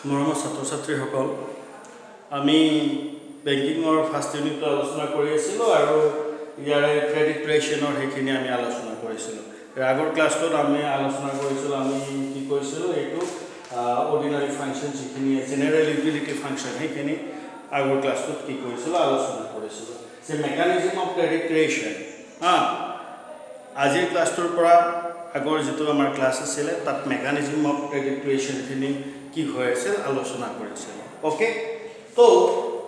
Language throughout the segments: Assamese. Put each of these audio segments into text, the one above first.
মৰমৰ ছাত্ৰ-ছাত্ৰীসকল আমি বেংকিংৰ ফাৰ্ষ্ট ইউনিট আলোচনা কৰি আছিলোঁ আৰু ইয়াৰে ক্ৰেডিট ৰেশ্যনৰ সেইখিনি আমি আলোচনা কৰিছিলোঁ। আগৰ ক্লাছটোত আমি আলোচনা কৰিছিলোঁ আমি কি কৰিছিলোঁ এইটো অৰ্ডিনাৰী ফাংচন যিখিনি জেনেৰেল ইউটিলিটি ফাংচন সেইখিনি আগৰ ক্লাছটোত কি কৰিছিলোঁ আলোচনা কৰিছিলোঁ যে মেকানিজম অফ ক্ৰেডিট ৰেশ্যন আজিৰ ক্লাছটোৰ পৰা আগৰ যেটো আমাৰ ক্লাছ আছিল তাত মেকানিজম অফ ক্ৰেডিট ৰেশ্যনখিনি কি হৈ আছিল আলোচনা কৰিছিলোঁ। ওকে, তো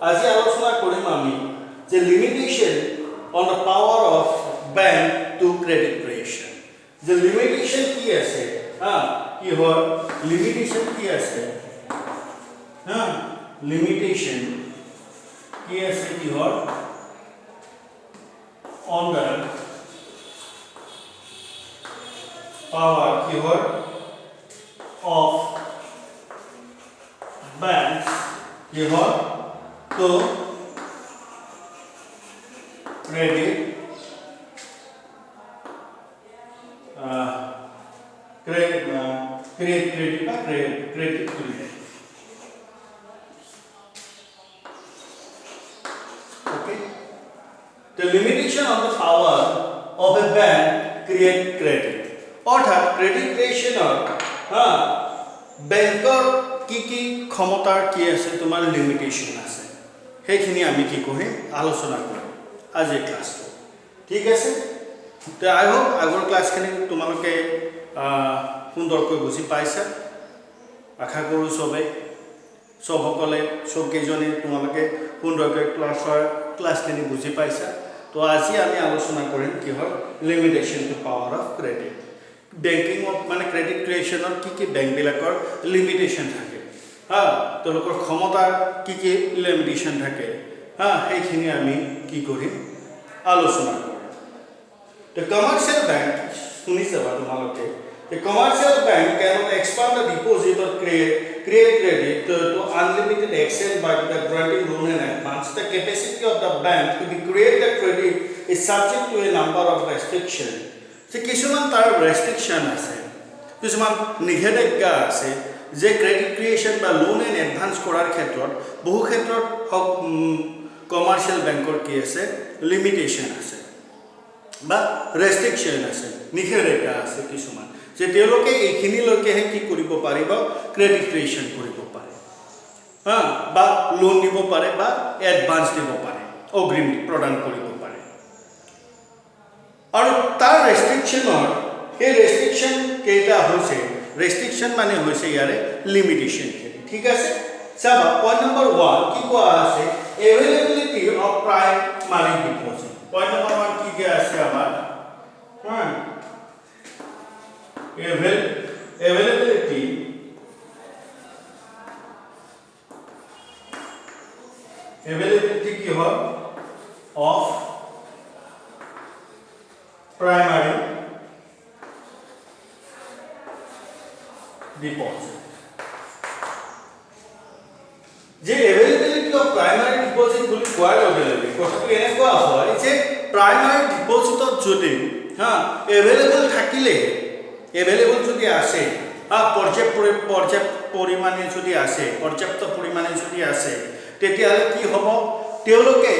আজি আলোচনা কৰিম আমি যে limitation on the power of bank to credit ration. যে লিমিটেশন কি আছে কি হয় লিমিটেশন কি আছে লিমিটেশন কি আছে কি হয় on the power keyword of banks keyword to credit credit okay, the limitation of the power of a bank create credit অর্থাৎ ক্রেডিট ৰেশ্যনৰ বেংকৰ কি কি ক্ষমতাৰ কি আছে তোমাৰ লিমিটেশন আছে সেইখিনি আমি কি কৰিম আলোচনা কৰিম আজি ক্লাছটো। ঠিক আছে, তো আই হোপ আগৰ ক্লাছখিনি তোমালোকে সুন্দৰকৈ বুজি পাইছা। আশা কৰোঁ সবসকলে কেইজনে তোমালোকে সুন্দৰকৈ ক্লাছখিনি বুজি পাইছা। তো আজি আমি আলোচনা কৰিম কি হয় limitation to power of credit. Banking of মানে ক্ৰেডিট ৰেশ্যনৰ কি বেংকবিলাকৰ লিমিটেশন থাকে তেওঁলোকৰ ক্ষমতাৰ কি লিমিটেশন থাকে সেইখিনি আমি কি কৰিম আলোচনা কৰিম। The commercial bank শুনি যাবা তোমালোকে the commercial bank cannot expand the deposit or create credit to unlimited extent by the granting loan and advance. The capacity of the bank to create the credit is subject to a number of restrictions. যে কিছুমান তাৰ ৰেষ্ট্ৰিকশ্যন আছে, কিছুমান নিষেধাজ্ঞা আছে যে ক্ৰেডিট ক্ৰিয়েশ্যন বা লোন এণ্ড এডভান্স কৰাৰ ক্ষেত্ৰত বহু ক্ষেত্ৰত কমাৰ্চিয়েল বেংকৰ কি আছে লিমিটেশ্যন আছে বা ৰেষ্ট্ৰিকশ্যন আছে, নিষেধাজ্ঞা আছে কিছুমান যে তেওঁলোকে এইখিনিলৈকেহে কি কৰিব পাৰিব ক্ৰেডিট ক্ৰিয়েশ্যন কৰিব পাৰে বা লোন দিব পাৰে বা এডভান্স দিব পাৰে, অগ্ৰিম প্ৰদান কৰিব পাৰে। আৰু তাৰ ৰেষ্ট্ৰিকশ্যনৰ এই ৰেষ্ট্ৰিকশ্যন কেইটা হৈছে ৰেষ্ট্ৰিকশ্যন মানে হৈছে ইয়াৰে লিমিটেশ্যনখিনি। ঠিক আছে, চাবা পইণ্ট নম্বৰ 1 কি কোৱা আছে availability of primary deposit. Point number 1 কি আছে আমাৰ এভেইলেবিলিটি কি হয় অফ primary deposit। যে availability of primary deposit বুলি কোৱাৰ লগে লগে কথাটো এনেকুৱা হয় যে primary depositত যদি available থাকিলে available যদি আছে পৰ্যাপ্ত পৰিমাণে যদি আছে তেতিয়াহ'লে কি হ'ব তেওঁলোকে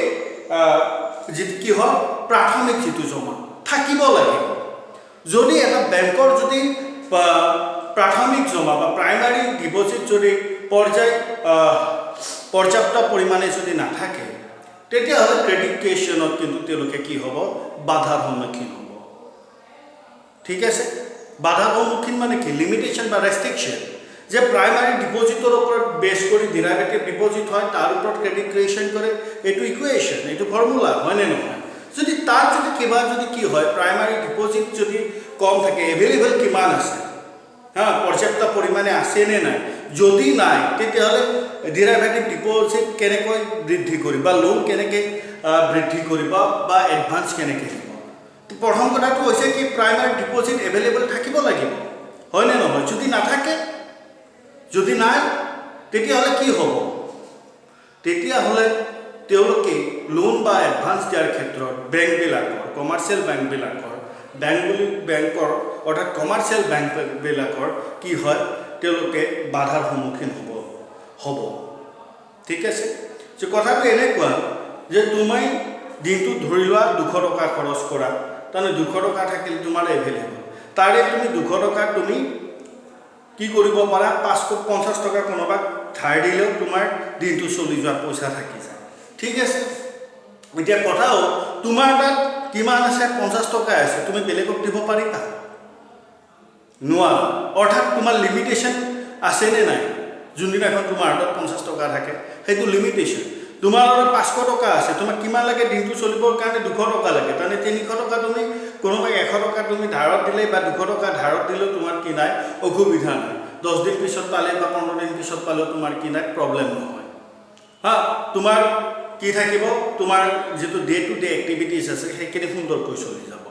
যিটো কি হয় প্ৰাথমিক যিটো জমা থাকিব লাগিব। যদি এটা বেংকৰ যদি প্ৰাথমিক জমা বা প্ৰাইমাৰী ডিপজিট যদি পৰ্যাপ্ত পৰিমাণে যদি নাথাকে তেতিয়াহ'লে ক্ৰেডিট ক্ৰিয়েশ্যনত কিন্তু তেওঁলোকে কি হ'ব বাধাৰ সন্মুখীন হ'ব। ঠিক আছে, বাধাৰ সন্মুখীন মানে কি লিমিটেশ্যন বা ৰেষ্ট্ৰিকশ্যন যে প্ৰাইমাৰী ডিপজিটৰ ওপৰত বেছ কৰি ডিৰাইভেটিভ ডিপজিট হয় তাৰ ওপৰত ক্ৰেডিট ক্ৰিয়েশ্যন কৰে, এইটো ইকুৱেশ্যন, এইটো ফৰ্মুলা হয়নে নহয়। যদি তাত যদি কিবা যদি কি হয় প্ৰাইমাৰী ডিপজিট যদি কম থাকে এভেইলেবল কিমান আছে পৰ্যাপ্ত পৰিমাণে আছেনে নাই, যদি নাই তেতিয়াহ'লে ডিৰাইভেটিভ ডিপজিট কেনেকৈ বৃদ্ধি কৰিব বা লোন কেনেকৈ বৃদ্ধি কৰিব বা এডভান্স কেনেকৈ দিব। প্ৰথম কথাটো হৈছে কি প্ৰাইমাৰী ডিপজিট এভেইলেবল থাকিব লাগিব হয়নে নহয়। যদি নাথাকে যদি নাই তেতিয়াহ'লে কি হ'ব তেতিয়াহ'লে তেওঁলোকে লোন বা এডভান্স দিয়াৰ ক্ষেত্ৰত বেংকবিলাকৰ কমাৰ্চিয়েল বেংকৰ অৰ্থাৎ কমাৰ্চিয়েল বেংকবিলাকৰ কি হয় তেওঁলোকে বাধাৰ সন্মুখীন হ'ব। হ'ব ঠিক আছে যে কথাটো এনেকুৱা যে তুমি দিনটো ধৰি লোৱা 200 টকা খৰচ কৰা তাৰমানে 200 টকা থাকিলে তোমাৰ এভেইলেবল তাৰে তুমি 200 টকা তুমি কি কৰিব পাৰা 550 টকা কোনোবাক ধাৰ দিলেও তোমাৰ দিনটো চলি যোৱা পইচা থাকি যায় ঠিক আছে এতিয়া কথা হ'ল তোমাৰ তাত কিমান আছে 50 টকা আছে তুমি বেলেগক দিব পাৰিবা নোৱাৰা অৰ্থাৎ তোমাৰ লিমিটেশন আছে নে নাই যোনদিনাখন তোমাৰ হাতত 50 টকা থাকে সেইটো লিমিটেশন তোমাৰ লগত 500 টকা আছে তোমাক কিমান লাগে দিনটো চলিবৰ কাৰণে 200 টকা লাগে তাৰমানে 300 টকা তুমি কোনোবাক 100 টকা তুমি ধাৰত দিলে বা 200 টকা ধাৰত দিলেও তোমাৰ কি নাই অসুবিধা নাই 10 দিন পিছত পালে বা 15 দিন পিছত পালেও তোমাৰ কি নাই প্ৰবলেম নহয় হা তোমাৰ কি থাকিব তোমাৰ যেটো ডে টু ডে এক্টিভিটিজ আছে সেইখিনি সুন্দৰকৈ চলি যাব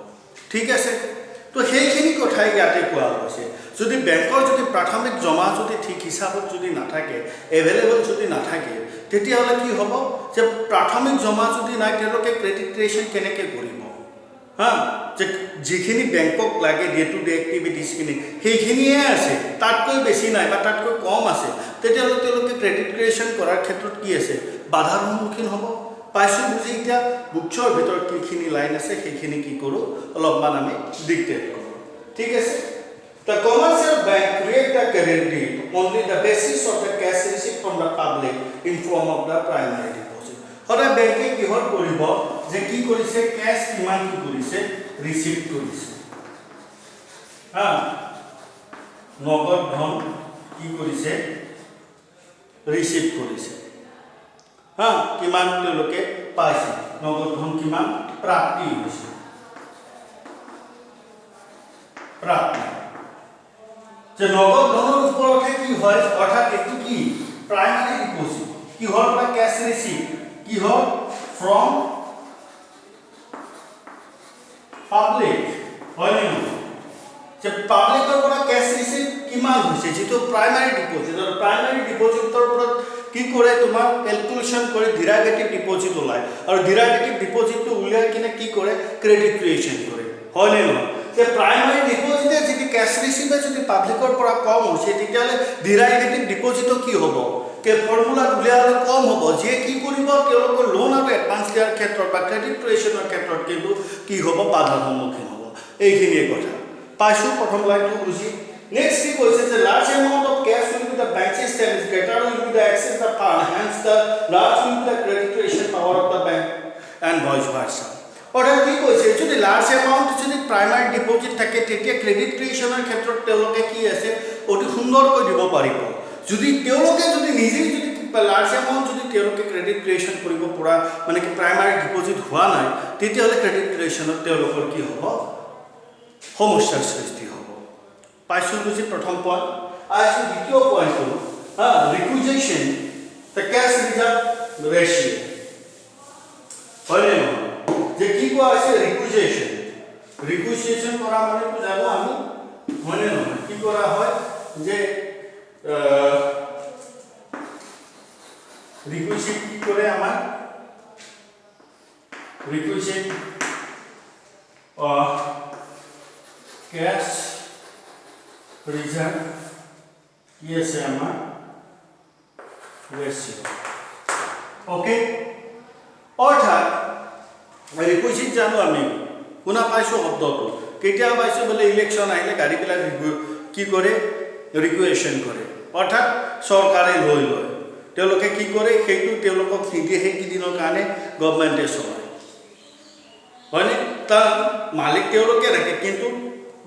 ঠিক আছে তো সেইখিনি কথাই ইয়াতে কোৱা হৈছে যদি বেংকৰ যদি প্ৰাথমিক জমা যদি ঠিক হিচাপত যদি নাথাকে এভেইলেবল যদি নাথাকে তেতিয়াহ'লে কি হ'ব যে প্ৰাথমিক জমা যদি নাই তেওঁলোকে ক্ৰেডিট ক্ৰিয়েশ্যন কেনেকৈ কৰিব হা যে যিখিনি বেংকক লাগে ডে টু ডে এক্টিভিটিজখিনি সেইখিনিয়ে আছে তাতকৈ বেছি নাই বা তাতকৈ কম আছে তেতিয়াহ'লে তেওঁলোকে ক্ৰেডিট ক্ৰিয়েশ্যন কৰাৰ ক্ষেত্ৰত কি আছে বাধাৰ সন্মুখীন হ'ব পাইছোঁ বুজি এতিয়া বুকছৰ ভিতৰত কিখিনি লাইন আছে সেইখিনি কি কৰোঁ অলপমান আমি ডিক্টেট কৰোঁ ঠিক আছে The commercial bank create the credit deed only the basis of the cash received from the public in form of the primary deposit. Hora bank ki hor koribo je ki korise cash kiman ki korise receive korise. Ha nogod dhon ki korise receive korise. Ha kiman teloke paise nogod dhon kiman prapti hoise. Prapti যে নগদ ধনৰ ওপৰতে কি হয় অৰ্থাৎ এটো কি প্ৰাইমাৰী ডিপোজিট কি হল বা ক্যাশ ৰিসিভ কি হল ফ্ৰম পাবলিক হয় নে যে পাবলিকৰ পৰা ক্যাশ ৰিসিভ কিমান হৈছে যেটো প্ৰাইমাৰী ডিপোজিট আৰু প্ৰাইমাৰী ডিপোজিটৰ ওপৰত কি কৰে তোমাৰ ক্যালকুলেশন কৰি ডিৰাইভেটিভ ডিপোজিট ওলাই আৰু ডিৰাইভেটিভ ডিপোজিটটো উলিয়াই কিনে কি কৰে ক্ৰেডিট ক্ৰিয়েশ্যন কৰে হয় নে নহয় যে প্ৰাইমাৰী ডিপোজিটে যদি ক্যাশ ৰিসিভে যদি পাবলিকৰ পৰা কম হৈছে তেতিয়ালে ডিৰাইভেটিভ ডিপোজিটও কি হ'ব কে ফৰ্মুলা উলিয়ালে কম হ'ব যে কি কৰিব তেওঁলোকৰ লোন আৰু এডভান্স দিয়াৰ ক্ষেত্ৰত বা ক্ৰেডিট ক্ৰিয়েশ্যনৰ ক্ষেত্ৰত কিন্তু কি হ'ব বাধাৰ সন্মুখীন হ'ব এইখিনিয়ে কথা পাইছো প্ৰথম লাইনটো বুজি নেক্সট কি কৈছে যে large amount of cash will be the bank system is greater will be the excess the fund hence the large will be the credit creation power of the bank and vice versa অৰ্থাৎ কি কৈছে যদি লাৰ্জ এমাউন্ট যদি প্ৰাইমাৰী ডিপোজিট থাকে তেতিয়া ক্ৰেডিট ক্ৰিয়েশ্যনৰ ক্ষেত্ৰত তেওঁলোকে কি আছে অতি সুন্দৰকৈ দিব পাৰিব যদি তেওঁলোকে যদি নিজেই যদি লাৰ্জ এমাউন্ট যদি তেওঁলোকে ক্ৰেডিট ক্ৰিয়েশ্যন কৰিব পৰা মানে কি প্ৰাইমাৰী ডিপোজিট হোৱা নাই তেতিয়াহ'লে ক্ৰেডিট ক্ৰিয়েশ্যনত তেওঁলোকৰ কি হ'ব সমস্যাৰ সৃষ্টি হ'ব পাইছো বুজি প্ৰথম পইণ্ট আজি দ্বিতীয় পইণ্টটো ৰিকুইজিশ্যন দ্য ক্যাশ ৰিজাৰ্ভ ৰেচিঅ হয় নে নহয় যে কি কোৱা আছে ৰিকুইজিশ্যন কৰা মানে তো জানো আমি হয় নে নহয় কি কৰা হয় যে রিকুইজিশন কি করে আমার রিকুইজিশন ক্যাশ রিজার্ভ কি আছে আমার রেশিও ওকে অর্থাৎ রিকুইজিশন জানো আমি কোনা পাইছো শব্দটো কেতিয়া পাইছো বলে ইলেকশন আহিলে গাড়ীবিলাক কি কৰে ৰিকুইজিশন কৰে অৰ্থাৎ সৰকাৰে লয় তেওঁলোকে কি কৰে সেইটো তেওঁলোকক নিদিয়ে সেই দিনৰ কাৰণে গভৰ্ণমেণ্টে চলায় হয়নে তাৰ মালিক তেওঁলোকে ৰাখে কিন্তু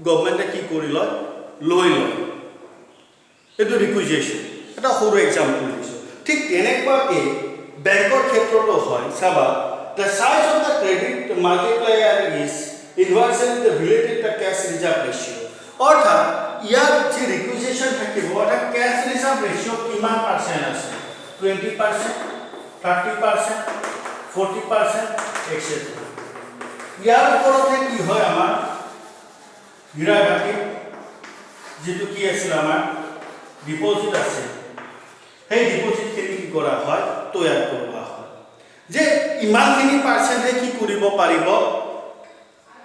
গভৰ্ণমেণ্টে কি কৰি লয় এইটো ৰিকুইজিশ্যন এটা সৰু এক্সাম্পল দিছোঁ ঠিক তেনেকুৱাকৈ বেংকৰ ক্ষেত্ৰতো হয় চাবা the size of the credit multiplier is inversely related to cash reserve ratio অৰ্থাৎ ইয়াৰ যে ৰিকুইজিশ্যন থাকিব অৰ্থাৎ cash reserve ratio কিমান পাৰ্চেণ্ট আছে 20%, 30%, 40%, etc. ইয়াৰ ওপৰতে কি হয় আমাৰ ডিৰাইভেটিভ যেটো কি আছিল আমাৰ ডিপোজিট আছে সেই ডিপোজিট খিনি কি কৰা হয় তৈয়াৰ কৰা হয় যে ইমানখিনি পাৰ্চেন্টে কি কৰিব পাৰিব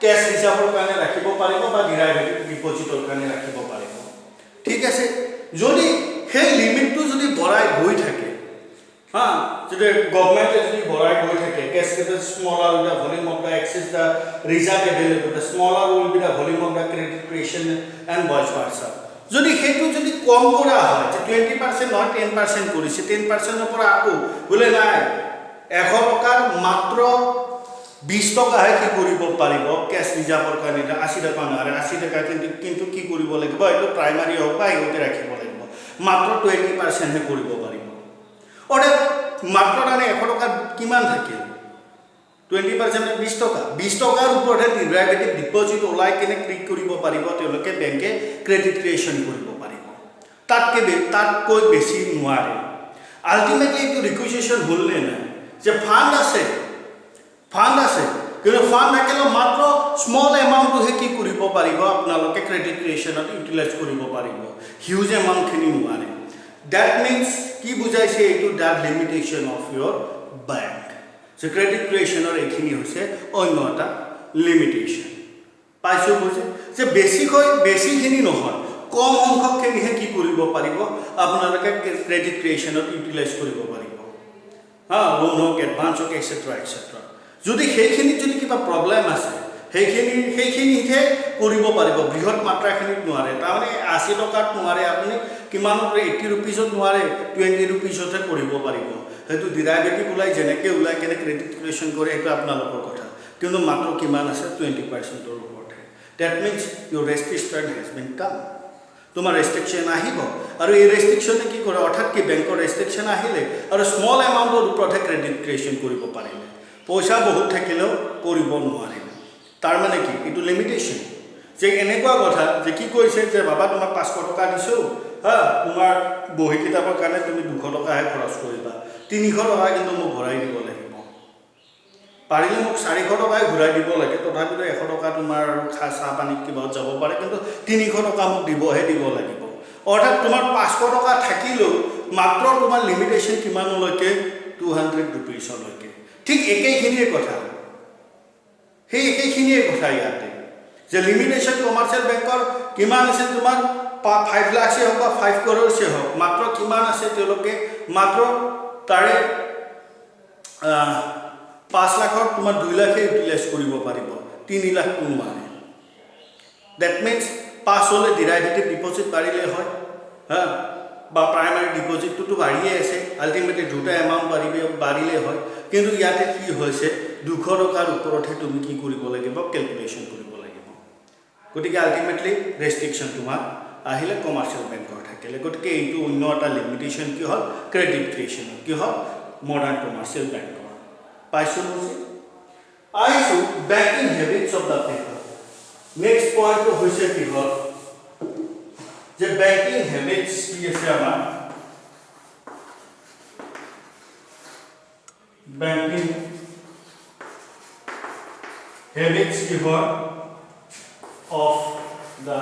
ক্যাশ ৰিজাৰ্ভৰ কাৰণে ৰাখিব পাৰিব বা ডিৰাইভেটিভ ডিপোজিটৰ কাৰণে ৰাখিব পাৰিব ঠিক আছে যদি সেই লিমিটটো যদি বঢ়াই গৈ থাকে हाँ যদি গভর্নমেন্টে যদি বড়াই গৈ থাকে cascaded smaller the volume of the excess the reserve available the smaller will be the volume of the credit creation and vice versa যদি হেতু যদি কম কৰা হয় যে 20% নহয় 10% কৰিছে 10% ৰ পৰা আকৌ বলে নাই 100 টকাৰ মাত্ৰ 20 টকাহে কি কৰিব পাৰিব কেছ ৰিজাৰ্ভৰ কাৰণে 80 টকা নহয় 80 টকা কিন্তু কি কৰিব লাগিব এইটো প্ৰাইমাৰী হ'ব বা ইহঁতে ৰাখিব লাগিব মাত্ৰ 20% হে কৰিব পাৰিব অৰ্থাৎ মাত্ৰ মানে 100 টকা কিমান থাকে 20% 20 টকাৰ ওপৰতে ডেৰিভেটিভ ডিপজিট ওলাই কেনে ক্লিক কৰিব পাৰিব তেওঁলোকে বেংকে ক্ৰেডিট ক্ৰিয়েচন কৰিব পাৰিব তাতকৈ বেছি নোৱাৰে আলটিমেটলি এইটো ৰিকুইজিশ্যন হ'ল নে নাই যে ফান্ড আছে কিন্তু ফান্ড থাকিলেও মাত্ৰ স্মল এমাউণ্টটোহে কি কৰিব পাৰিব আপোনালোকে ক্ৰেডিট ক্ৰিয়েচনত ইউটিলাইজ কৰিব পাৰিব হিউজ এমাউণ্টখিনি নোৱাৰে That means কি বুজাইছে এইটো that limitation of your bank. So credit creation or এখিনি হৈছে অন্য এটা limitation. পাইছো বুঝে যে বেছিখিনি নহয় কম অংশখিনিহে কি কৰিব পাৰিব আপোনালোকে ক্ৰেডিট ক্ৰিয়েচনত ইউটিলাইজ কৰিব পাৰিব লোন হওক এডভান্স হওক এটসেট্ৰা যদি সেইখিনি যদি কিবা প্ৰব্লেম আছে সেইখিনিহে কৰিব পাৰিব বৃহৎ মাত্ৰাখিনিত নোৱাৰে তাৰমানে 80 টকাত নোৱাৰে আপুনি কিমানৰ 80 रुपीसত নোৱাৰে 20 रुपीसতহে কৰিব পাৰিব হেতু ডেৰিভেটিভ ওলাই যেনেকে ওলাই কেনে ক্ৰেডিট ক্ৰিয়েচন কৰে এটা আপোনালোকৰ কথা কিন্তু মাত্ৰ কিমান আছে 20% ৰ ওপৰত that means your restriction has been come তোমাৰ ৰেষ্ট্ৰিকশন আহিব আৰু এই ৰেষ্ট্ৰিকশনে কি কৰে অৰ্থাৎ কি বেংকৰ ৰেষ্ট্ৰিকশন আহিলে আৰু স্মল এমাউণ্টৰ ওপৰতহে ক্ৰেডিট ক্ৰিয়েচন কৰিব পাৰিলে পইচা বহুত থাকিলেও কৰিব নোৱাৰে তাৰ মানে কি ইটো লিমিটেশন যে এনেকুৱা কথা যে কি কৈছে যে বাবা তোমাক 500 টকা দিছো তোমাৰ বহি কিতাপৰ কাৰণে তুমি 200 টকাহে খৰচ কৰিবা 300 টকা কিন্তু মোক ঘূৰাই দিব লাগিব পাৰিলে মোক 400 টকাই ঘূৰাই দিব লাগে তথাপিতো 100 টকা তোমাৰ চাহ পানী কিবা যাব পাৰে কিন্তু 300 টকা মোক দিব লাগিব অৰ্থাৎ তোমাৰ 500 টকা থাকিলেও মাত্ৰ তোমাৰ লিমিটেশন কিমানলৈকে 200 रुपीसলৈকে ঠিক একেইখিনিয়ে কথা हे एकेखिनिए কথা ইয়াতে যে লিমিটেশন কমার্শিয়াল বেংকৰ কিমান আছে তোমাৰ 5 লাখ से होगा 5 करोड़ से हो मात्र किमान আছে তেওঁলোকে মাত্ৰ তাৰে 5 লাখৰ তোমাৰ 2 লাখে ইউটিলাইজ কৰিব পাৰিব 3 লাখ নোৱাৰে দ্যাট মিন্স পাস হলে ডেৰিভেটিভ ডিপজিট বাঢ়িলে হয় বা প্ৰাইমাৰী ডিপজিটটো বাঢ়িয়ে আছে আলটিমেটলি দুটা এমাউন্ট বাঢ়িলে হয় কিন্তু ইয়াতে কি হৈছে 200 টকাৰ ওপৰতহে তুমি কি কৰিব লাগিব ক্যালকুলেশন কৰিব লাগিব গতিকে আলটিমেটলি ৰেষ্ট্ৰিকশন তোমাৰ আহিলে কমাৰ্শিয়াল বেংকৰ থাকিলে গতিকে এইটো অন্য এটা লিমিটেশন কি হ'ল ক্ৰেডিট ক্ৰিয়েচন কি হ'ল মডাৰ্ন কমাৰ্শিয়াল বেংকৰ পাইছো আইছো banking habits of the people next point হৈছে কি হ'ল যে ব্যাংকিং হ্যাবিটস কি আছে আমাৰ banking habits of the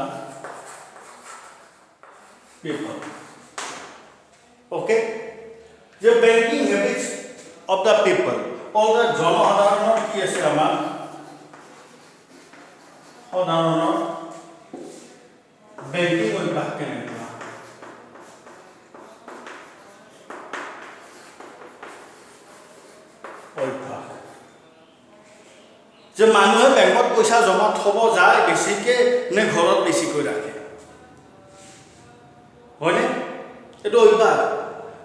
people okay the banking habits of the people all the জনসাধাৰণৰ কি আছে আমাৰ সাধাৰণৰ বেংকিং অভ্যাস কেনেকুৱা অভ্যাস যে মানুহে বেংকত পইচা জমা থব যায় বেছিকে নে ঘৰত বেছিকৈ ৰাখে হয়নে এটো অভ্যাস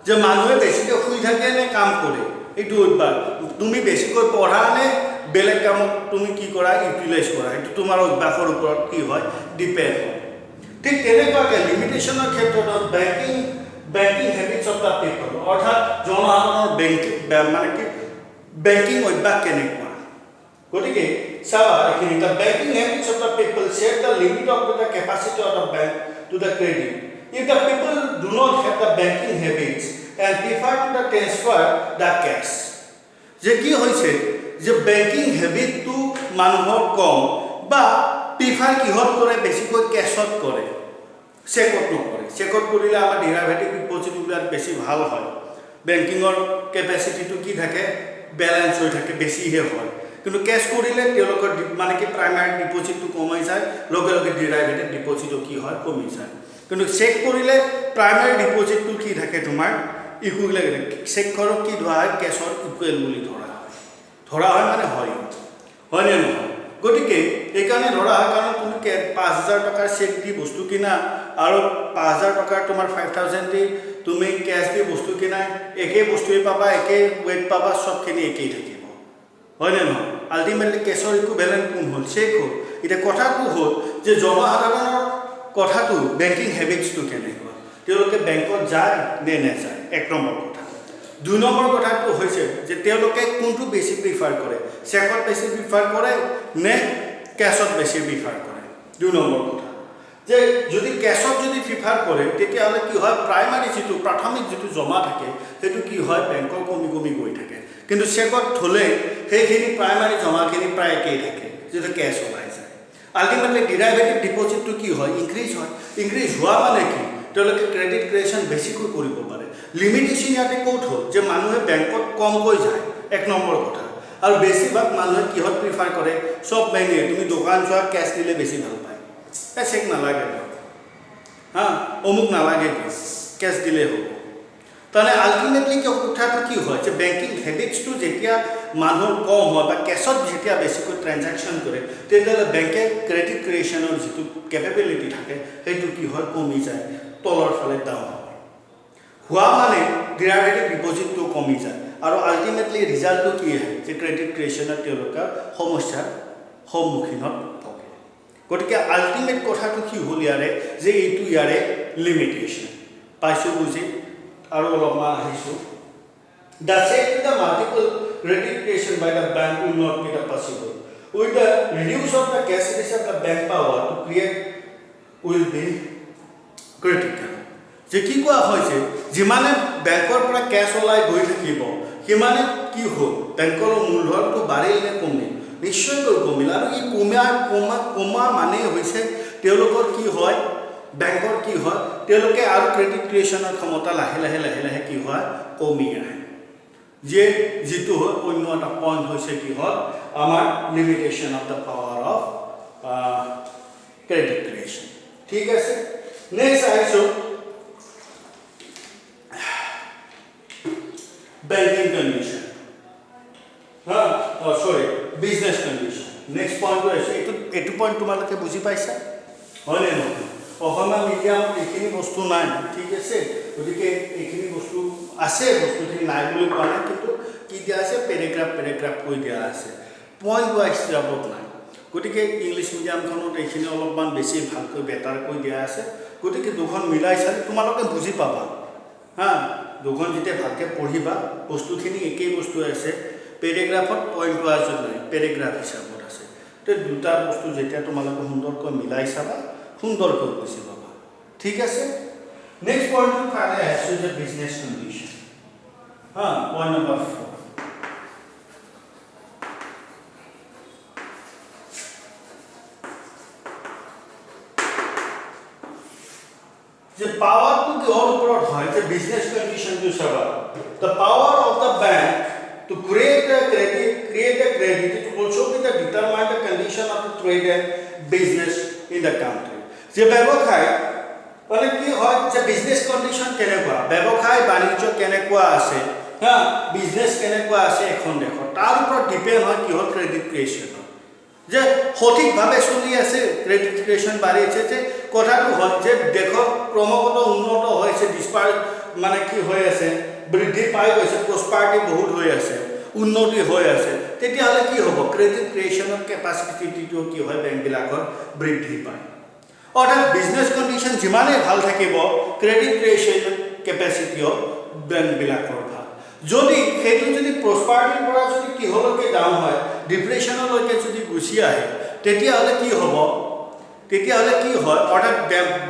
যে মানুহে বেছিকে শুই থাকে নে কাম কৰে এটো অভ্যাস তুমি বেছিকৈ পঢ়া নে বেলেগ কামত তুমি কি কৰা ইউটিলাইজ কৰা এটো তোমাৰ অভ্যাসৰ ওপৰত কি হয় ডিপেন্ড হয় ঠিক তেনেকুৱাকে লিমিটেশনৰ ক্ষেত্ৰত banking habits of the people অৰ্থাৎ জনসাধাৰণৰ মানে কি ব্যাংকিং অভ্যাস কেনেকুৱা গতিকে চাবা এখিনি the banking habits of the people set the limit of the capacity of the bank to the credit if the people do not have the banking habits and prefer to the transfer the cash যে কি হৈছে যে ব্যাংকিং হ্যাবিট টু মানুহৰ কম বা প্ৰিফাৰ কিহত কৰে বেছিকৈ ক্যাশত কৰে চেকত নকৰে চেকত কৰিলে আমাৰ ডেৰিভেটিভ ডিপজিট উলাত বেছি ভাল হয় ব্যাংকিংৰ ক্যাপাসিটিটো কি থাকে ব্যালেন্স হৈ থাকে বেছিহে হয় কিন্তু ক্যাশ কৰিলে তেওঁলোকৰ মানে কি প্ৰাইমাৰী ডিপজিটটো কমাই যায় লগে লগে ডেৰিভেটিভ ডিপজিটটো কি হয় কমি যায় কিন্তু চেক কৰিলে প্ৰাইমাৰী ডিপজিটটো কি থাকে তোমাৰ ইকুইভেলেণ্ট চেকখনক কি ধৰা হয় কেছৰ ইকুৱেল বুলি ধৰা হয় মানে হয়নে নহয় গতিকে এইকাৰণে ধৰা হয় কাৰণ তুমি 5,000 টকাৰ চেক দি বস্তু কিনা আৰু 5,000 টকাৰ তোমাৰ 5,000 দি তুমি কেছ দি বস্তু কিনা একেই বস্তুৱে পাবা একেই ৱেট পাবা সবখিনি একেই থাকিব হয়নে নহয় আল্টিমেটলি কেছৰ ইকুইভেলেণ্ট কোন হ'ল চেক হ'ল এতিয়া কথাটো হ'ল যে জনসাধাৰণৰ কথাটো বেংকিং হেবিটছটো কেনেকুৱা তেওঁলোকে বেংকত যায় নে নেযায় 1 নম্বৰ কথা 2 নম্বৰ কথাটো হৈছে যে তেওঁলোকে কোনটো বেছি প্ৰিফাৰ কৰে চেকত বেছি প্ৰিফাৰ কৰে নে কেছত বেছি প্ৰিফাৰ কৰে 2 নম্বৰ কথা যে যদি কেছত যদি প্ৰিফাৰ কৰে তেতিয়াহ'লে কি হয় প্ৰাইমাৰী যিটো প্ৰাথমিক যিটো জমা থাকে সেইটো কি হয় বেংকৰ কমি গৈ থাকে কিন্তু চেকত থলে সেইখিনি প্ৰাইমাৰী জমাখিনি প্ৰায় একেই থাকে যেটা কেছ ওলাই যায় আল্টিমেটলি ডিৰাইভেটিভ ডিপজিটটো কি হয় ইনক্ৰিজ হোৱা মানে কি তেওঁলোকে ক্ৰেডিট ক্ৰিয়েশ্যন বেছিকৈ কৰিব পাৰে লিমিটেশ্যন ইয়াতে ক'ত হ'ল যে মানুহে বেংকত কমকৈ যায় 1 নম্বৰ কথা আৰু বেছিভাগ মানুহে কিহত প্ৰিফাৰ কৰে সব বেংকে তুমি দোকান যোৱা কেছ দিলে বেছি ভাল পায় চেক নালাগে অমুক নালাগে কেছ দিলে হ'ব তাহলে আল্টিমেটলি কথাটো কি হয় যে বেংকিং হেবিটছটো যেতিয়া মানুহৰ কম হয় বা কেছত যেতিয়া বেছিকৈ ট্ৰানজাকশ্যন কৰে তেতিয়াহ'লে বেংকে ক্ৰেডিট ক্ৰিয়েশ্যনৰ যিটো কেপেবিলিটি থাকে সেইটো কি হয় কমি যায় তলৰ ফালে ডাউন হোৱা মানে ডিৰাইভেটিভ ডিপজিটটো কমি যায় আৰু আল্টিমেটলি ৰিজাল্টটো কি হয় যে ক্ৰেডিট ক্ৰিয়েশ্যনৰ তেওঁলোকৰ সমস্যাৰ সন্মুখীনত থাকে গতিকে আল্টিমেট কথাটো কি হ'ল ইয়াৰে যে এইটো ইয়াৰে লিমিটেশ্যন পাইছোঁ বুজি আৰু অলপমান আহিছোঁ the check with the multiple credit creation by the bank will not be possible with the reduce of the cash reserve the bank power to create will be critical যে কি কোৱা হৈছে যিমানে বেংকৰ পৰা কেছ ওলাই গৈ থাকিব সিমানে কি হ'ল বেংকৰ মূলধনটো বাঢ়িল নে কমিল নিশ্চয়কৈ কমিল আৰু এই কমা মানে হৈছে তেওঁলোকৰ কি হয় বেংকৰ কি হয় তেওঁলোকে আৰু ক্ৰেডিট ক্ৰিয়েশ্যনৰ ক্ষমতা লাহে লাহে কি হয় কমি আহে যে যেটো হয় অন্য এটা পইণ্ট হৈছে কি হয় আমাৰ limitation of the power of credit creation ঠিক আছে নেক্সট আহিছোঁ banking condition business condition next point etu point tumalake buji paisa hone no ohama medium ekhini bostu nai thik ase odike ekhini bostu ase bostu thini nai boli koana kintu ki dia ase paragraph koi dia ase point wise jabot nai gotike english medium khonot ekhini olopman beshi bhalkoi better koi dia ase gotike dukhon milai sal tumalake buji paba দুখন যেতে ভালকে পঢ়িবা বস্তুখিনি একেই বস্তু আছে পেৰাগ্ৰাফত পইণ্ট ৱাইজ নাই পেৰাগ্ৰাফ হিচাপত আছে তো দুটা বস্তু যেতে তোমালোকে সুন্দৰকৈ মিলাই চাবা সুন্দৰকৈ বুজি পাবা ঠিক আছে নেক্সট পইণ্টটো ফালে আছে যে business condition point number 4 The power to the overall the business condition to serve. The power of the bank to create a credit to also be the determine the condition of the trade and business in the country. The ব্যবসায় মানে কি হয় যে বিজনেস কন্ডিশন কেনেকুৱা ব্যবসায় বাণিজ্য কেনেকুৱা আছে বিজনেস কেনেকুৱা আছে এখন দেখো তাৰ ওপৰত ডিপেন্ড হয় কি হয় ক্ৰেডিট ক্ৰিয়েশ্যন যে সঠিকভাৱে চলি আছে ক্ৰেডিট ক্ৰিয়েশ্যন বাঢ়িছে যে কথাটো হয় যে দেখো ক্ৰমগত উন্নত হৈছে ডিসপাৰ মানে কি হৈ আছে বৃদ্ধি পাই গৈছে প্ৰসপাৰিটি বহুত হৈ আছে উন্নতি হৈ আছে তেতিয়াহলে কি হ'ব ক্ৰেডিট ক্ৰিয়েশ্যনৰ কেপাসিটিটো কি হয় বেংকবিলাকৰ বৃদ্ধি পায় অৰ্থাৎ বিজনেস কন্ডিশন যিমানে ভাল থাকিব ক্ৰেডিট ক্ৰিয়েশ্যন কেপাসিটিও বেংকবিলাকৰ ভাল যদি সেইটো যদি প্ৰসপাৰিটিৰ পৰা যদি কি হলকে ডাউন হয় ডিপ্ৰেছনলৈকে যদি গুছি আহে তেতিয়াহলে কি হ'ব তেতিয়াহলে কি হয় অৰ্থাৎ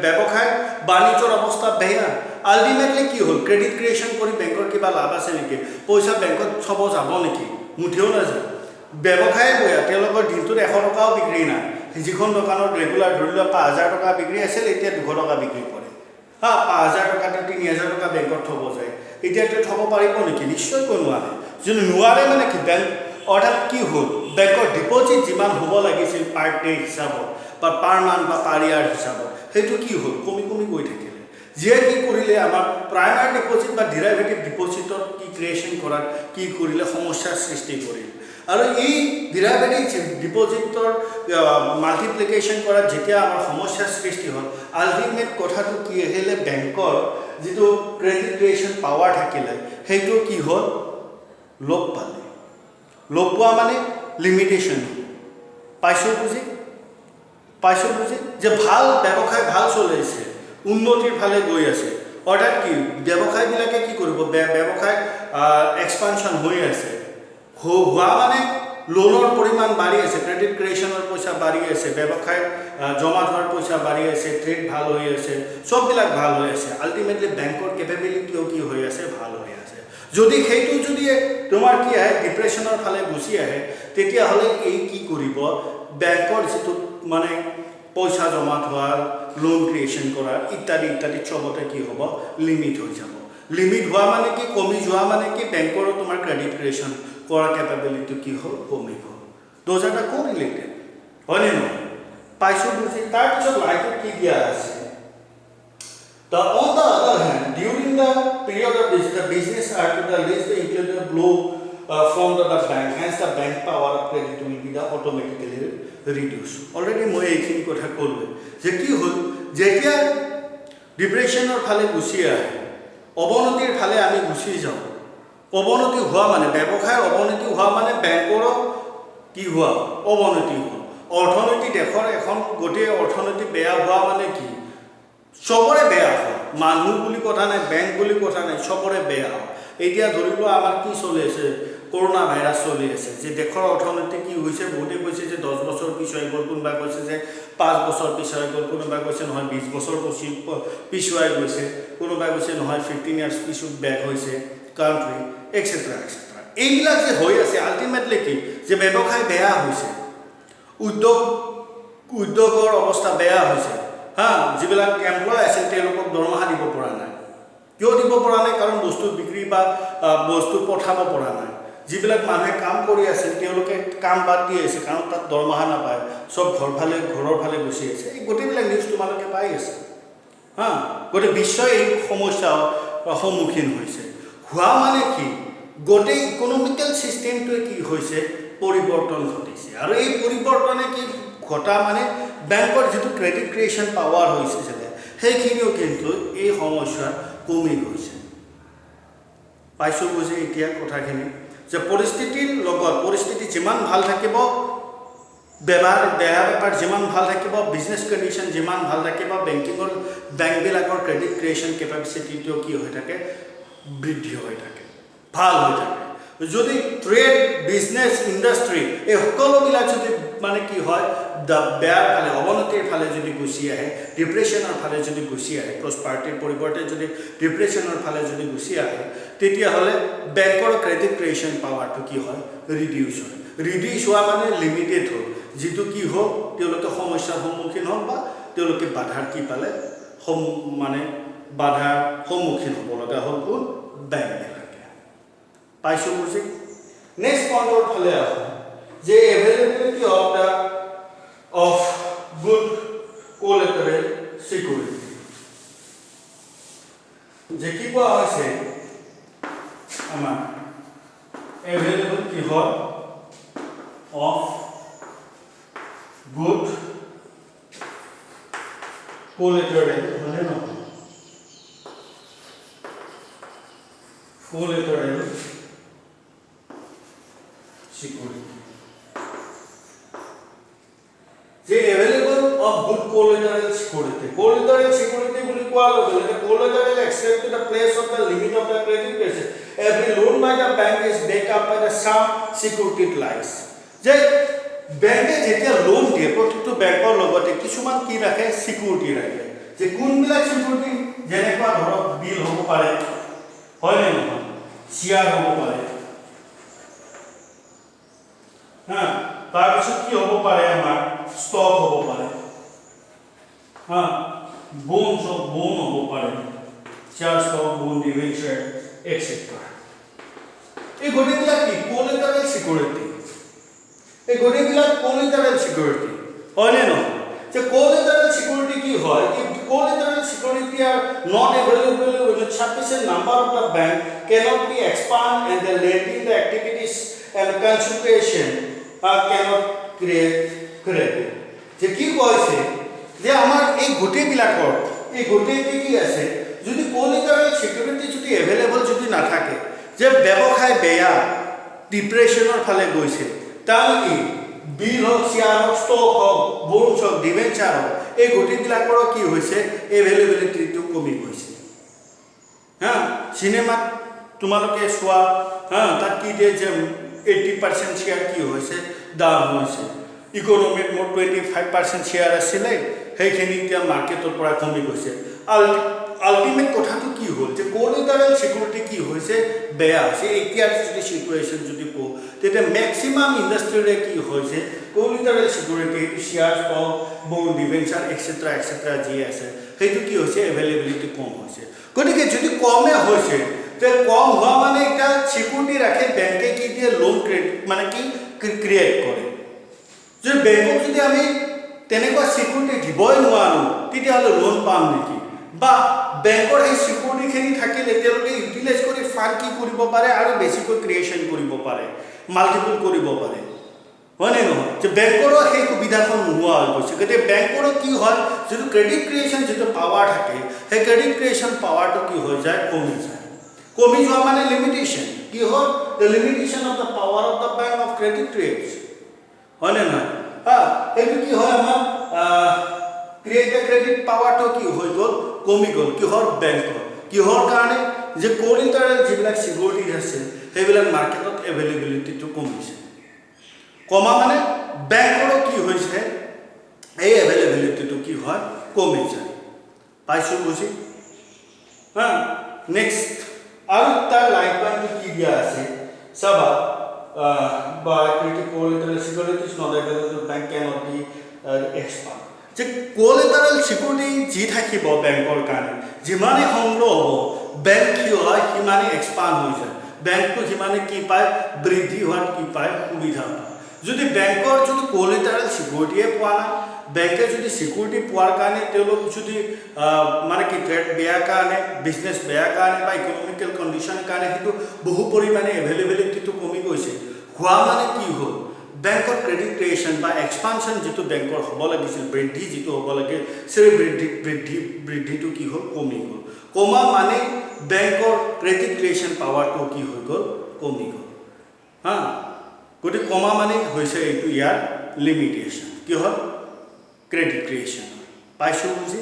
ব্যৱসায় বাণিজ্যৰ অৱস্থা বেয়া আল্টিমেটলি কি হ'ল ক্ৰেডিট ক্ৰিয়েশ্যন কৰি বেংকৰ কিবা লাভ আছে নেকি পইচা বেংকত থব যাব নেকি মুঠেও নাযায় ব্যৱসায় বেয়া তেওঁলোকৰ দিনটোত 100 টকাও বিক্ৰী নাই যিখন দোকানত ৰেগুলাৰ ধৰিলে 5000 টকা বিক্ৰী আছিল এতিয়া 200 টকা বিক্ৰী কৰে 5000 টকা 3000 টকা বেংকত থব যায় এতিয়া থব পাৰিব নেকি নিশ্চয় নোৱাৰে যদি নোৱাৰে মানে কি বেংক অৰ্থাৎ কি হ'ল বেংকৰ ডিপজিট যিমান হ'ব লাগিছিল পাৰ ডে হিচাপত বা পাৰ মান বা পাৰ ইয়াৰ হিচাপত সেইটো কি হ'ল কমি গৈ থাকিলে যিয়ে কি কৰিলে কৰিলে আমাৰ প্ৰাইমাৰী ডিপোজিট বা ডিৰাইভেটিভ ডিপোজিটৰ কি ক্ৰিয়েশ্যন কৰাত কি কৰিলে সমস্যাৰ সৃষ্টি কৰিল আৰু এই ডিৰাইভেটিভ ডিপোজিটৰ মাল্টিপ্লিকেশ্যন কৰাত যেতিয়া আমাৰ সমস্যাৰ সৃষ্টি হ'ল আল্টিমেট কথাটো কি আহিলে বেংকৰ যিটো ক্ৰেডিট ক্ৰিয়েশ্যন পাৱাৰ থাকিলে সেইটো কি হ'ল লোপ পালে লোপ পোৱা মানে লিমিটেশ্যন পাইছোঁ বুজি যে ভাল ব্যৱসায় ভাল চলিছে উন্নতিৰ ফালে গৈ আছে অৰ্থাৎ কি ব্যৱসায়বিলাকে কি কৰিব ব্যৱসায় এক্সপানশ্যন হৈ আছে হোৱা মানে লোনৰ পৰিমাণ বাঢ়ি আছে ক্ৰেডিট ক্ৰিয়েশ্যনৰ পইচা বাঢ়ি আছে ব্যৱসায় জমা ধৰাৰ পইচা বাঢ়ি আছে ট্ৰেড ভাল হৈ আছে চববিলাক ভাল হৈ আছে আল্টিমেটলি বেংকৰ কেপেবিলিটিও কি হৈ আছে ভাল হৈ আছে যদি সেইটো যদি তোমাৰ কি আহে ডিপ্ৰেশ্যনৰ ফালে গুচি আহে তেতিয়াহ'লে এই কি কৰিব বেংকৰ যিটো মানে পইচা জমা থোৱা লোন ক্ৰিয়েশ্যন কৰা ইত্যাদি চবতে কি হ'ব লিমিট হৈ যাব লিমিট হোৱা মানে কি কমি যোৱা মানে কি বেংকৰো তোমাৰ ক্ৰেডিট ক্ৰিয়েশ্যন কৰা কেপেবিলিটি কি হ'ল কমি গ'ল দোজ আৰ দ্য কোৰিলেটেড হয়নে নহয় পাইছোঁ বুজি তাৰপিছত লাইফত কি দিয়া আছে On the other hand, during the period of this, the business are to the least the included blow from the bank, hence the bank power of credit will be the automatically reduced. Already মই এইখিনি কথা ক'লো যে কি হ'ল যেতিয়া ডিপ্ৰেশ্যনৰ ফালে গুচি আহে অৱনতিৰ ফালে আমি গুচি যাওঁ অৱনতি হোৱা মানে ব্যৱসায়ৰ অৱনতি হোৱা মানে বেংকৰো কি হোৱা অৱনতি হোৱা অৰ্থনীতি দেশৰ এখন গোটেই অৰ্থনীতি বেয়া হোৱা মানে কি চবৰে বেয়া হয় মানুহ বুলি কথা নাই বেংক বুলি কথা নাই চবৰে বেয়া হয় এতিয়া ধৰিব আমাৰ কি চলি আছে কৰোনা ভাইৰাছ চলি আছে যে দেশৰ অৰ্থনীতি কি হৈছে বহুতে কৈছে যে 10 বছৰ পিছুৱাই গ'ল কোনোবা কৈছে যে 5 বছৰ পিছুৱাই গ'ল কোনোবা কৈছে নহয় 20 বছৰ পিছুৱাই গৈছে কোনোবা কৈছে নহয় 15 ইয়াৰ্ছ পিছত বেক হৈছে কাণ্ট্ৰি এক্সেট্ৰা এইবিলাক যে হৈ আছে আল্টিমেটলি কি যে ব্যৱসায় বেয়া হৈছে উদ্যোগৰ অৱস্থা বেয়া হৈছে যিবিলাক এমপ্লয় আছে তেওঁলোকক দৰমহা দিব পৰা নাই কিয় দিব পৰা নাই কাৰণ বস্তু বিক্ৰী বা বস্তু পঠাব পৰা নাই যিবিলাক মানুহে কাম কৰি আছে তেওঁলোকে কাম বাদ দি আছে কাৰণ তাত দৰমহা নাপায় চব ঘৰৰ ফালে গুচি আছে এই গোটেইবিলাক নিউজ তোমালোকে পাই আছে গোটেই বিশ্বই এই সমস্যাৰ সন্মুখীন হৈছে হোৱা মানে কি গোটেই ইকনমিকেল চিষ্টেমটোৱে কি হৈছে পৰিৱৰ্তন ঘটিছে আৰু এই পৰিৱৰ্তনে কি ঘটা মানে বেংকৰ যিটো ক্ৰেডিট ক্ৰিয়েশ্যন পাৱাৰ হৈছে সেইখিনিও কিন্তু এই সমস্যা কমি গৈছে পাইছোঁ বুজি এতিয়া কথাখিনি যে পৰিস্থিতিৰ লগত পৰিস্থিতি যিমান ভাল থাকিব বেপাৰ যিমান ভাল থাকিব বিজনেছ কণ্ডিশ্যন যিমান ভাল থাকিব বেংকবিলাকৰ ক্ৰেডিট ক্ৰিয়েশ্যন কেপাচিটিটো কি হৈ থাকে বৃদ্ধি হৈ থাকে ভাল হৈ থাকে যদি ট্ৰেড বিজনেছ ইণ্ডাষ্ট্ৰী এই সকলোবিলাক যদি মানে কি হয় বেয়াৰ ফালে অৱনতিৰ ফালে যদি গুচি আহে ডিপ্ৰেশ্যনৰ ফালে যদি গুচি আহে প্ৰস্পাৰিটিৰ পৰিৱৰ্তে যদি ডিপ্ৰেশ্যনৰ ফালে যদি গুচি আহে তেতিয়াহ'লে বেংকৰ ক্ৰেডিট ক্ৰিয়েশ্যন পাৱাৰটো কি হয় ৰিডিউচ হোৱা মানে লিমিটেড হ'ল যিটো কি হ'ল তেওঁলোকে সমস্যাৰ সন্মুখীন হ'ল বা তেওঁলোকে বাধাৰ কি পালে মানে বাধাৰ সন্মুখীন হ'ব লগা হ'ল কোন বেংকবিলাকে পাইছোঁ বুজি নেক্সট পইণ্টৰ ফালে আহোঁ যে availability of good collateral security যে কি কোৱা হৈছে আমাৰ availability of good collateral security যে available of good collateral security বুলি কোৱা লগে collateral extend to the place of the limit of the credit crisis every loan by the bank is backed up by the some security lies যে বেংকে যেতিয়া লোন দিয়ে প্ৰতিটো বেংকৰ লগতে কিছুমান কি ৰাখে সিকিউৰিটি ৰাখে যে কোনবিলাক সিকিউৰিটি যেনেকুৱা ধৰক বিল হ'ব পাৰে হয় নে নহয় শ্বেয়াৰ হ'ব পাৰে তাৰপিছত কি হ'ব পাৰে আমাৰ ষ্টক হ'ব পাৰে বোন হ'ব পাৰে শ্বেয়াৰ ষ্টক বোন ডিবেঞ্চাৰ এটসেট্ৰা এই গোটেইবিলাক কি কোলাটাৰেল সিকিউৰিটি এই গোটেইবিলাক কোলাটাৰেল সিকিউৰিটি হয়নে নহয় যে কোলাটাৰেল সিকিউৰিটি কি হয় এই collateral security are not available with a sufficient number of the bank cannot be expand and the lending the activities and consultation cannot create credit. যে কি কৈছে যে আমার এই গোটে বিলাকৰ এই গোটেটি কি আছে যদি কোলাটাৰাল সিকিউৰিটি যদি अवेलेबल যদি না থাকে যে ব্যৱসায় বেয়া ডিপ্ৰেছনৰ ফালে গৈছে তাৰ কি বিল হক শেয়াৰ হক ষ্টক হক বন্ড হক ডিবেঞ্চাৰ হক এই গোটেবিলাকৰ কি হৈছে এভেইলেবিলিটিটো কমি গৈছে হা সিনেমা তোমালোকে চোৱা হা তাত কি দিয়ে যে 80% শেয়াৰ কি হৈছে ডাউন হৈছে ইকোনমিক মোট 25% শেয়াৰ আছিল সেইখিনি এতিয়া মাৰ্কেটৰ পৰা কমি গৈছে আলটিমেট কথাটো কি হ'ল যে কোলাটাৰাল সিকিউৰিটি কি হৈছে বেয়া হৈছে এতিয়া যদি সিচুৱেচন যদি কো তেতে ম্যাক্সিমাম ইন্ডাস্ট্ৰিৰে কি হৈছে collateral security share stock bond debenture etcetera etcetera যি আছে সেইটো কি হৈছে এভেইলেবিলিটি কম হৈছে গতিকে যদি কমে হৈছে তে কম হোৱা মানে এটা সিকিউৰিটি ৰাখে বেংকে কি দিয়ে লোন ক্ৰেডিট মানে কি ক্ৰিয়েট কৰে যদি বেংকক যদি আমি তেনেকুৱা সিকিউৰিটি দিবই নোৱাৰো তেতিয়াহ'লে লোন পাম নেকি বা বেংকৰ এই সিকিউৰিটিখিনি থাকিলে তেওঁলোকে ইউটিলাইজ কৰি ফান্ড কি কৰিব পাৰে আৰু বেছিকৈ ক্ৰিয়েশ্যন কৰিব পাৰে মাল্টিপল কৰিব পাৰে হয় নে নহয় যে বেংকৰো সেই সুবিধাখন নোহোৱা হৈ গৈছে গতিকে বেংকৰো কি হয় যদি ক্ৰেডিট ক্ৰিয়েশ্যন যিটো পাৱাৰ থাকে সেই ক্ৰেডিট ক্ৰিয়েশ্যন পাৱাৰটো কি হৈ যায় কমি যোৱা মানে লিমিটেশ্যন কি হ'ল the limitation of the power of the bank of credit creation হয় নে নহয় এইটো কি হয় আমাৰ ক্ৰেডিট পাৱাৰটো কি হৈ গ'ল কমি গ'ল কিহৰ বেংকৰ কিহৰ কাৰণে যে কোলাটাৰাল যিবিলাক সিকিউৰিটি আছে সেইবিলাক মাৰ্কেটত এভেইলেবিলিটিটো কমিছে কমা মানে বেংকৰো কি হৈছে এই এভেইলেবিলিটিটো কি হয় কমি যায় পাইছো বুজি হা নেক্সট আৰু তাৰ লাইন পইণ্টটো কি দিয়া আছে চাবা বা collateral security is not available bank cannot be expand যে কোলাটাৰাল সিকিউৰিটি যি থাকিব বেংকৰ কাৰণে যিমানে সংগ্ৰহ হ'ব বেংক কি হয় সিমানে এক্সপান্ড হৈ যায় বেংকটো সিমানে কি পায় বৃদ্ধি হোৱাত কি পায় সুবিধা পায় যদি বেংকৰ যদি কোলাটাৰাল সিকিউৰিটিয়ে পোৱা নাই বেংকে যদি সিকিউৰিটি পোৱাৰ কাৰণে তেওঁলোক যদি মানে কি ট্ৰেড বেয়া কাৰণে বিজনেছ বেয়া কাৰণে বা ইকনমিকেল কণ্ডিশ্যনৰ কাৰণে সেইটো বহু পৰিমাণে এভেইলেবিলিটিটো কমি গৈছে হোৱা মানে কি হ'ল বেংকৰ ক্ৰেডিট ক্ৰিয়েশ্যন বা এক্সপানশ্যন যিটো বেংকৰ হ'ব লাগিছিল বৃদ্ধি যিটো হ'ব লাগে সেই বৃদ্ধিটো কি হ'ল কমি গ'ল কমা মানে বেংকৰ ক্ৰেডিট ক্ৰিয়েশ্যন পাৱাৰটো কি হৈ গ'ল কমি গ'ল হা গতিকে কমা মানে হৈছে এইটো ইয়াৰ লিমিটেশ্যন কি হ'ল ক্ৰেডিট ক্ৰিয়েশ্যন পাইছোঁ বুজি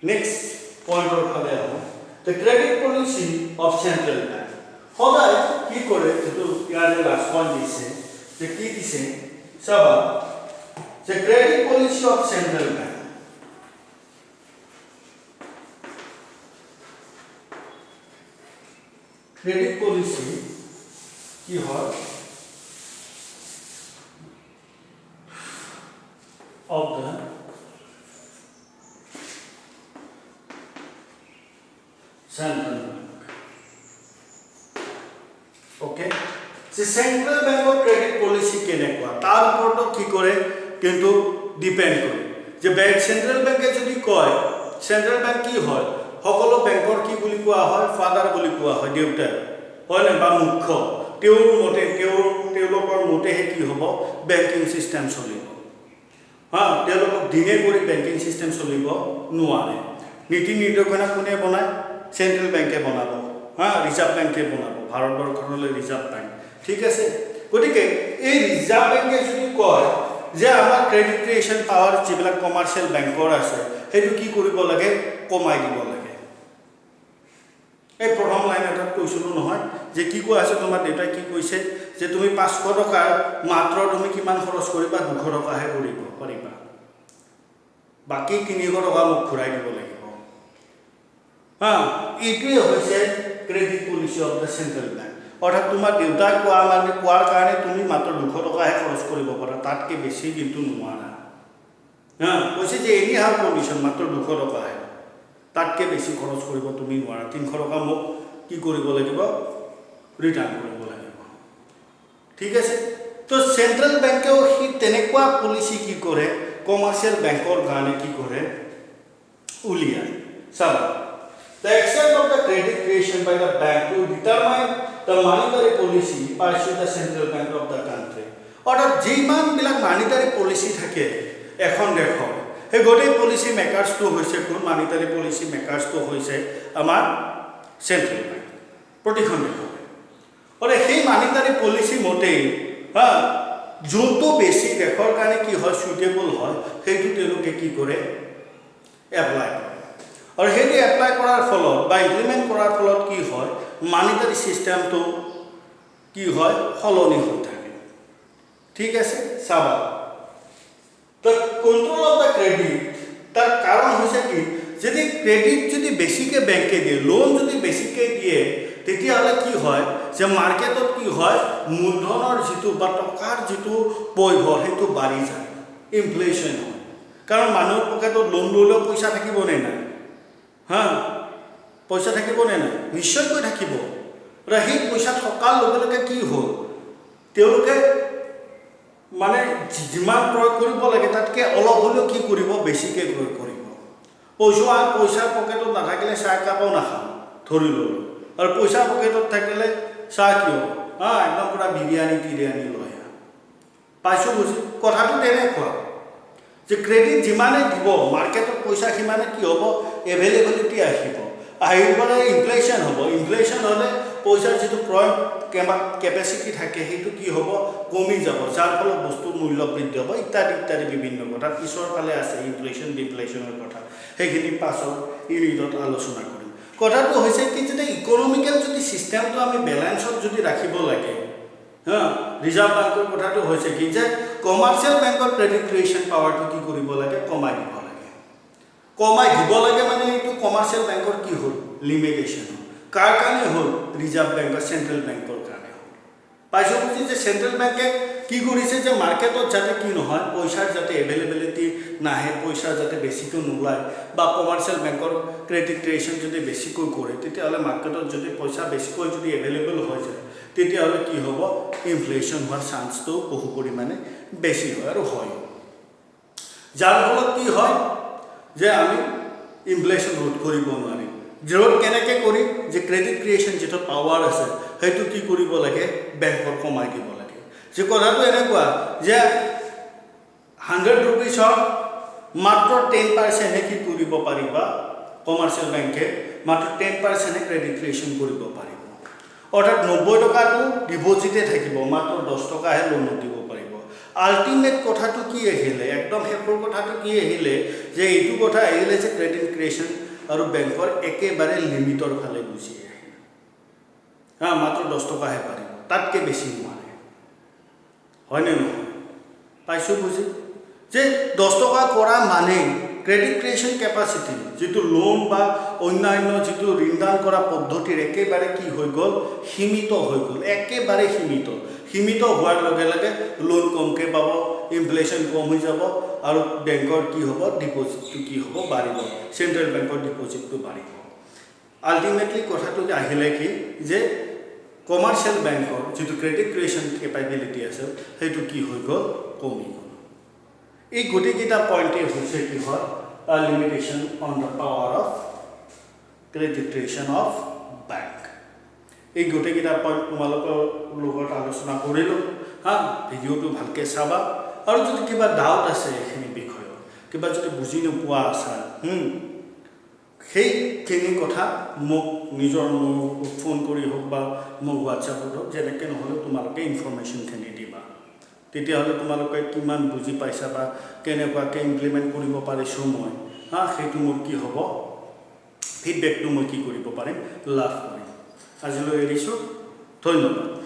নেক্সট পইণ্টৰ ফালে আহোঁ the credit policy of central bank সদায় কি কৰে যিটো ইয়াৰে লাষ্ট পইণ্ট দিছে যে কি দিছে চাবা যে credit policy of central bank credit policy কি হয় of the central bank okay the central bank of credit policy কেনেকুৱা তাৰ ওপৰত কি কৰে কিন্তু ডিপেন্ড কৰে যে ব্যাংক সেন্ট্ৰাল ব্যাংকে যদি কয় সেন্ট্ৰাল ব্যাংক কি হয় সকলো ব্যাংকৰ কি বুলি কোৱা হয় ফাদাৰ বুলি কোৱা হয় দেউতা হয় না বা মুখ্য তেওঁৰ মতে তেওঁলোকৰ মতেহে কি হ'ব বেংকিং সিস্টেম চলিব হা তেওঁলোক দিনে কৰি বেংকিং সিস্টেম চলিব নোৱাৰে নীতি নিৰ্দেশনা কোনে বনায় সেন্ট্ৰাল ব্যাংকে বনাব হা ৰিজাৰ্ভ বেংকে বনাব ভাৰতবৰ্ষলৈ ৰিজাৰ্ভ বেংক ঠিক আছে গতিকে এই ৰিজাৰ্ভ বেংকে যদি কয় যে আমাৰ ক্ৰেডিট ক্ৰিয়েশ্যন পাৱাৰ যিবিলাক কমাৰ্চিয়েল বেংকৰ আছে সেইটো কি কৰিব লাগে কমাই দিব লাগে এই প্ৰথম লাইন এটা কৈছিলো নহয় যে কি কোৱা আছে তোমাৰ দেউতাই কি কৈছে যে তুমি 500 টকা মাত্ৰ তুমি কিমান খৰচ কৰিবা 200 টকাহে কৰিব পাৰিবা বাকি 300 টকা মোক ঘূৰাই দিব লাগিব হা এইটোৱে হৈছে credit policy of the central bank অৰ্থাৎ তোমাৰ দেউতাই কোৱা মানে কোৱাৰ কাৰণে তুমি মাত্ৰ 200 টকাহে খৰচ কৰিব পাৰা তাতকৈ বেছি কিন্তু নোৱাৰা হা কৈছে যে এনি হাউ কণ্ডিশ্যন মাত্ৰ 200 টকাহে তাতকৈ বেছি খৰচ কৰিব তুমি নোৱাৰা 300 টকা মোক কি কৰিব লাগিব ৰিটাৰ্ণ কৰিব লাগিব ঠিক আছে তো সেন্ট্ৰাল ব্যাংকেও সি তেনেকুৱা পলিচি কি কৰে কমাৰ্চিয়েল বেংকৰ কাৰণে কি কৰে উলিয়ায় চাবা the extent of the credit creation by the bank to determine the monetary policy pursued the central bank of the country অর্থাৎ যিমানবিলাক মানিটাৰী পলিচি থাকে এখন দেশৰ সেই গোটেই পলিচি মেকাৰ্ছটো হৈছে কোন মানিটাৰী পলিচি মেকাৰ্ছটো হৈছে আমাৰ চেণ্ট্ৰেল বেংক প্ৰতিখন দেশৰ আৰু সেই মানিটাৰী পলিচি মতেই যোনটো বেছি দেশৰ কাৰণে কি হয় সুইটেবল হয় সেইটো তেওঁলোকে কি কৰে এপ্লাই কৰে আৰু সেইটো এপ্লাই কৰাৰ ফলত বা ইমপ্লিমেণ্ট কৰাৰ ফলত কি হয় মানিটাৰী চিষ্টেমটো কি হয় সলনি হৈ থাকে ঠিক আছে চাবা the control of the credit তাৰ কাৰণ হৈছে কি যদি ক্ৰেডিট যদি বেছিকে বেংকে দিয়ে লোন যদি বেছিকে দিয়ে তেতিয়াহ'লে কি হয় যে মাৰ্কেটত কি হয় মূলধনৰ যিটো বা টকাৰ যিটো বৈভৱ সেইটো বাঢ়ি যায় ইনফ্লেশ্যন হয় কাৰণ মানুহৰ পকেটত লোন ল'লেও পইচা থাকিব নে নাই পইচা থাকিব নে নাই নিশ্চয়কৈ থাকিব আৰু সেই পইচা থকাৰ লগে লগে কি হ'ল তেওঁলোকে মানে যিমান প্ৰয়োগ কৰিব লাগে তাতকৈ অলপ হ'লেও কি কৰিব বেছিকৈ প্ৰয়োগ কৰিব পইচা পকেটত নাথাকিলে চাহ একাপো নাখাওঁ ধৰি ল'লোঁ আৰু পইচা পকেটত থাকিলে চাহ কিয় একদম পূৰা বিৰিয়ানী লৈ পাইছোঁ বুজি কথাটো তেনেকুৱা যে ক্ৰেডিট যিমানে দিব মাৰ্কেটত পইচা সিমানে কি হ'ব এভেইলেবিলিটি আহিব আহি পেলাই ইনফ্লেশ্যন হ'ব ইনফ্লেশ্যন হ'লে পইচাৰ যিটো প্ৰয়োগ কেপাচিটি থাকে সেইটো কি হ'ব কমি যাব যাৰ ফলত বস্তুৰ মূল্য বৃদ্ধি হ'ব ইত্যাদি বিভিন্ন কথা পিছৰ ফালে আছে ইনফ্লেশ্যন ডিফ্লেশ্যনৰ কথা সেইখিনি পাছত ইউনিটত আলোচনা কৰিম কথাটো হৈছে কি যেতিয়া ইকনমিকেল যদি চিষ্টেমটো আমি বেলেঞ্চত যদি ৰাখিব লাগে ৰিজাৰ্ভ বেংকৰ কথাটো হৈছে কি যে কমাৰ্চিয়েল বেংকৰ ক্ৰেডিট ক্ৰিয়েশ্যন পাৱাৰটো কি কৰিব লাগে কমাই দিব লাগে মানে এইটো কমাৰ্চিয়েল বেংকৰ কি হ'ল লিমিটেশ্যন হ'ল কাৰ কাৰণে হ'ল ৰিজাৰ্ভ বেংকৰ চেণ্ট্ৰেল বেংকৰ কাৰণে হ'ল পাইছোঁ বুজি যে চেণ্ট্ৰেল বেংকে কি কৰিছে যে মাৰ্কেটত যাতে কি নহয় পইচাৰ যাতে এভেইলেবিলিটি নাহে পইচা যাতে বেছিকৈ নোলায় বা কমাৰ্চিয়েল বেংকৰ ক্ৰেডিট ক্ৰিয়েশ্যন যদি বেছিকৈ কৰে তেতিয়াহ'লে মাৰ্কেটত যদি পইচা বেছিকৈ যদি এভেইলেবল হৈ যায় তেতিয়াহ'লে কি হ'ব ইনফ্লেশ্যন হোৱাৰ চান্সটো বহু পৰিমাণে বেছি হয় আৰু হয় যাৰ ফলত কি হয় যে আমি ইনফ্লেশ্যন ৰোধ কৰিব নোৱাৰিম ৰোধ কেনেকৈ কৰিম যে ক্ৰেডিট ক্ৰিয়েশ্যন যিটো পাৱাৰ আছে সেইটো কি কৰিব লাগে বেংকৰ কমাই দিব লাগে যে কথাটো এনেকুৱা যে 100 ৰুপিছৰ মাত্ৰ 10%হে কি কৰিব পাৰিবা কমাৰ্চিয়েল বেংকে মাত্ৰ 10%হে ক্ৰেডিট ক্ৰিয়েশ্যন কৰিব পাৰিব অৰ্থাৎ 90 টকাটো ডিপজিটে থাকিব মাত্ৰ 10 টকাহে লোনত দিব পাৰিব আল্টিমেট কথাটো কি আহিলে একদম শেষৰ কথাটো কি আহিলে যে এইটো কথা আহিলে যে ক্ৰেডিট ক্ৰিয়েশ্যন আৰু বেংকৰ একেবাৰে লিমিটৰ ফালে গুচি আহিলে মাত্ৰ 10 টকাহে পাৰিব তাতকৈ বেছি নোৱাৰে হয়নে নহয় পাইছোঁ বুজি যে 10 টকা কৰা মানে ক্ৰেডিট ক্ৰিয়েশ্যন কেপাচিটি যিটো লোন বা অন্যান্য যিটো ঋণদান কৰা পদ্ধতিৰ একেবাৰে কি হৈ গ'ল সীমিত হৈ গ'ল একেবাৰে সীমিত হোৱাৰ লগে লগে লোন কমকৈ পাব ইনফ্লেশ্যন কম হৈ যাব আৰু বেংকৰ কি হ'ব ডিপজিটটো কি হ'ব বাঢ়িব চেণ্ট্ৰেল বেংকৰ ডিপজিটটো বাঢ়িব আল্টিমেটলি কথাটো আহিলে কি যে কমাৰ্চিয়েল বেংকৰ যিটো ক্ৰেডিট ক্ৰিয়েশ্যন কেপাবিলিটি আছে সেইটো কি হৈ গ'ল কমি গ'ল এই গোটেইকেইটা পইণ্টেই হৈছে কি হয় limitation on the power of credit creation of bank এই গোটেইকেইটা পইণ্ট তোমালোকৰ লগত আলোচনা কৰিলোঁ ভিডিঅ'টো ভালকৈ চাবা আৰু যদি কিবা ডাউট আছে এইখিনি বিষয়ত কিবা যদি বুজি নোপোৱা আছা সেইখিনি কথা মোক নিজৰ ফোন কৰি হওক বা মোক হোৱাটছএপত হওক যেনেকৈ নহ'লেও তোমালোকে ইনফৰ্মেশ্যনখিনি দিবা তেতিয়াহ'লে তোমালোকে কিমান বুজি পাইছা বা কেনেকুৱাকৈ ইমপ্লিমেণ্ট কৰিব পাৰিছোঁ মই সেইটো মোৰ কি হ'ব ফিডবেকটো মই কি কৰিব পাৰিম লাভ কৰিম আজিলৈ এৰিছোঁ ধন্যবাদ